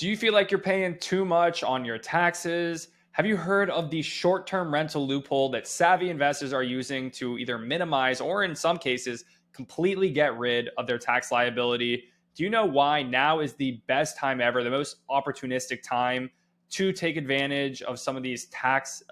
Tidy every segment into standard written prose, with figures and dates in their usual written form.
Do you feel like you're paying too much on your taxes? Have you heard of the short term rental loophole that savvy investors are using to either minimize or, in some cases, completely get rid of their tax liability? Do you know why now is the best time ever, the most opportunistic time to take advantage of some of these tax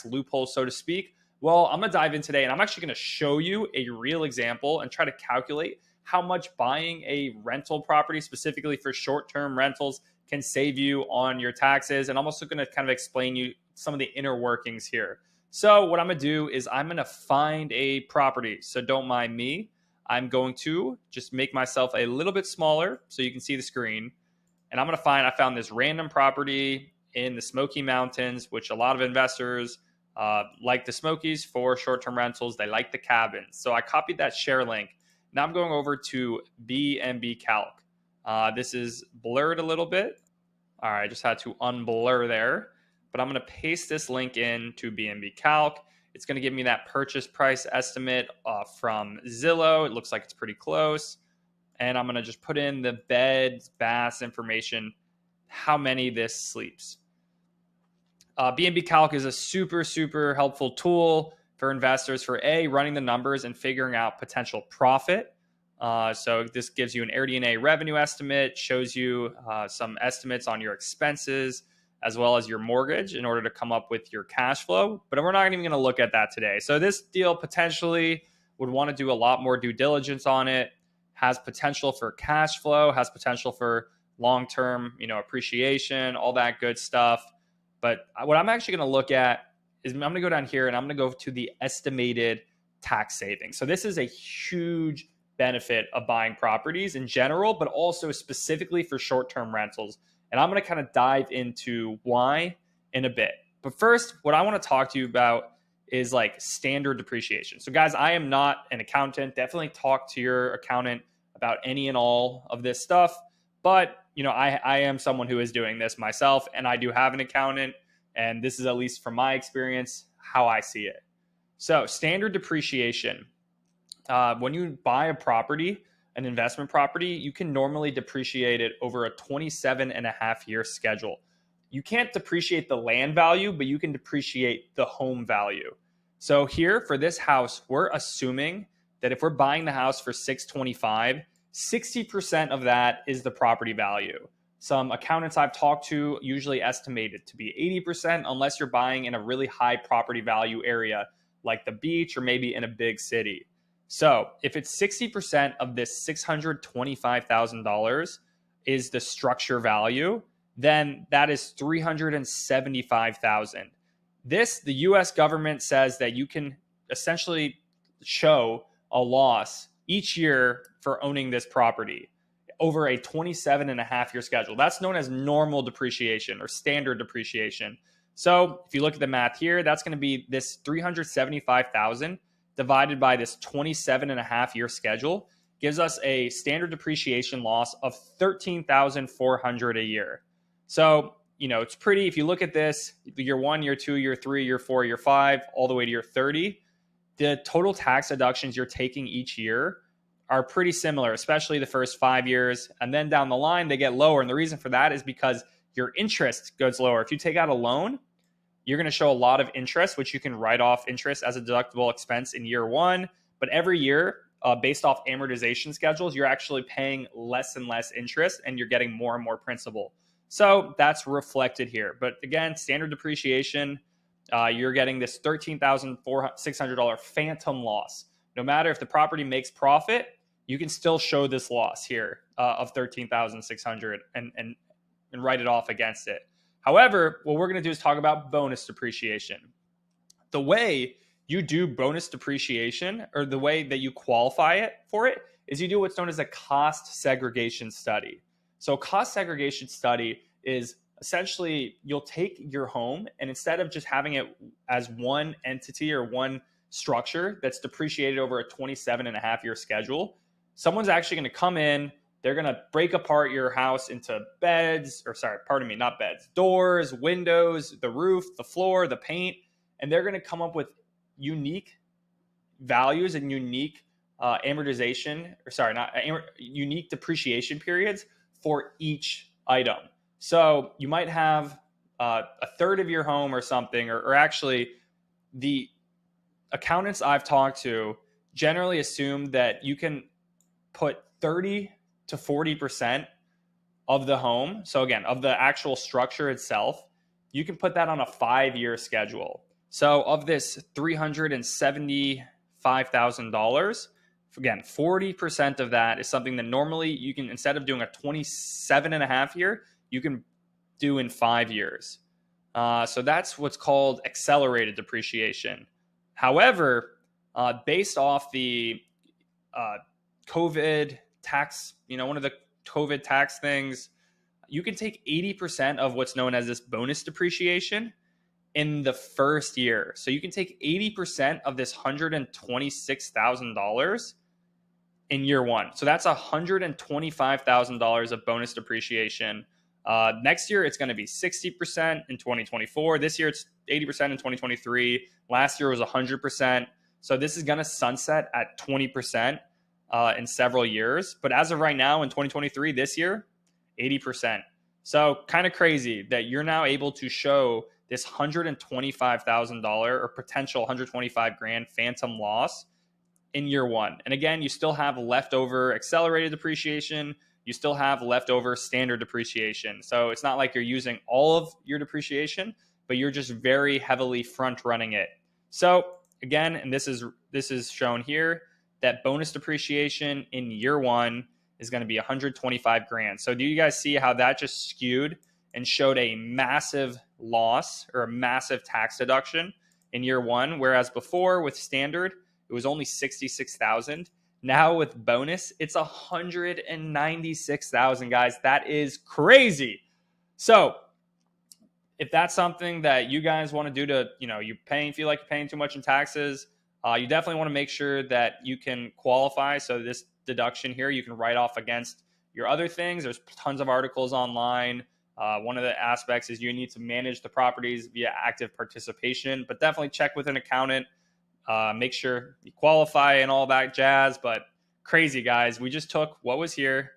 loopholes, so to speak? Well, I'm going to dive in today and I'm actually going to show you a real example and try to calculate how much buying a rental property, specifically for short-term rentals, can save you on your taxes. And I'm also going to kind of explain you some of the inner workings here. So what I'm going to do is I'm going to find a property. So don't mind me. I'm going to just make myself a little bit smaller so you can see the screen. And I'm going to I found this random property in the Smoky Mountains, which a lot of investors like the Smokies for short-term rentals. They like the cabins. So I copied that share link. Now I'm going over to BNBCalc. This is blurred a little bit. All right, I just had to unblur there. But I'm going to paste this link in to BNBCalc. It's going to give me that purchase price estimate from Zillow. It looks like it's pretty close. And I'm going to just put in the beds, baths information, how many this sleeps. BNBCalc is a super, super helpful tool for investors for running the numbers and figuring out potential profit. So this gives you an AirDNA revenue estimate, shows you some estimates on your expenses, as well as your mortgage in order to come up with your cash flow. But we're not even going to look at that today. So this deal potentially would want to do a lot more due diligence on it, has potential for cash flow, has potential for long-term, appreciation, all that good stuff. But what I'm actually going to look at is I'm going to go down here and I'm going to go to the estimated tax savings. So this is a huge benefit of buying properties in general, but also specifically for short-term rentals. And I'm going to kind of dive into why in a bit. But first, what I want to talk to you about is like standard depreciation. So guys, I am not an accountant. Definitely talk to your accountant about any and all of this stuff. But, I am someone who is doing this myself, and I do have an accountant. And this is, at least from my experience, how I see it. So standard depreciation. When you buy a property, an investment property, you can normally depreciate it over a 27.5-year schedule. You can't depreciate the land value, but you can depreciate the home value. So here for this house, we're assuming that if we're buying the house for $625,000, 60% of that is the property value. Some accountants I've talked to usually estimate it to be 80% unless you're buying in a really high property value area like the beach or maybe in a big city. So if it's 60% of this $625,000 is the structure value, then that is $375,000. The US government says that you can essentially show a loss each year for owning this property over a 27.5-year schedule. That's known as normal depreciation or standard depreciation. So if you look at the math here, that's going to be this $375,000 divided by this 27.5-year schedule gives us a standard depreciation loss of $13,400 a year. So, it's pretty, if you look at this, year 1, year 2, year 3, year 4, year 5, all the way to year 30, the total tax deductions you're taking each year are pretty similar, especially the first 5 years. And then down the line, they get lower. And the reason for that is because your interest goes lower. If you take out a loan, you're going to show a lot of interest, which you can write off interest as a deductible expense in year 1. But every year, based off amortization schedules, you're actually paying less and less interest and you're getting more and more principal. So that's reflected here. But again, standard depreciation, you're getting this $13,600 phantom loss. No matter if the property makes profit, you can still show this loss here of $13,600 and write it off against it. However, what we're going to do is talk about bonus depreciation. The way you do bonus depreciation, or the way that you qualify for it, is you do what's known as a cost segregation study. So a cost segregation study is essentially you'll take your home and instead of just having it as one entity or one structure that's depreciated over a 27.5-year schedule, someone's actually going to come in. They're going to break apart your house into doors, windows, the roof, the floor, the paint, and they're going to come up with unique values and unique unique depreciation periods for each item. So you might have a third of your home or something, or actually the accountants I've talked to generally assume that you can put 30 to 40% of the home. So again, of the actual structure itself, you can put that on a 5-year schedule. So of this $375,000, again, 40% of that is something that normally you can, instead of doing a 27 and a half year, you can do in 5 years. So that's what's called accelerated depreciation. However, based off the COVID tax, one of the COVID tax things, you can take 80% of what's known as this bonus depreciation in the first year. So you can take 80% of this $126,000 in year one. So that's $125,000 of bonus depreciation. Next year, it's going to be 60% in 2024. This year, it's 80% in 2023. Last year was 100%. So this is going to sunset at 20% in several years. But as of right now, in 2023, this year, 80%. So kind of crazy that you're now able to show this $125,000 or potential 125 grand phantom loss in year one. And again, you still have leftover accelerated depreciation. You still have leftover standard depreciation. So it's not like you're using all of your depreciation, but you're just very heavily front running it. So again, and this is shown here, that bonus depreciation in year one is going to be 125 grand. So do you guys see how that just skewed and showed a massive loss or a massive tax deduction in year one? Whereas before with standard, it was only 66,000. Now with bonus, it's 196,000, guys. That is crazy. So if that's something that you guys want to do to, feel like you're paying too much in taxes, you definitely want to make sure that you can qualify. So this deduction here, you can write off against your other things. There's tons of articles online. One of the aspects is you need to manage the properties via active participation, but definitely check with an accountant. Make sure you qualify and all that jazz. But crazy, guys. We just took what was here,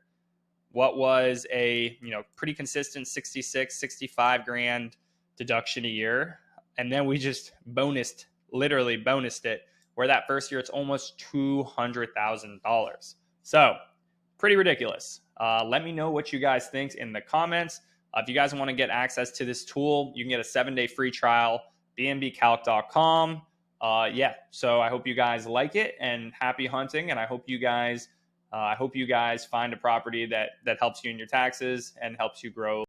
what was a pretty consistent 66, 65 grand deduction a year, and then we just literally bonused it, where that first year it's almost $200,000. So pretty ridiculous. Let me know what you guys think in the comments. If you guys want to get access to this tool, you can get a 7-day free trial, BNBCalc.com. So I hope you guys like it, and happy hunting. And I hope you guys find a property that helps you in your taxes and helps you grow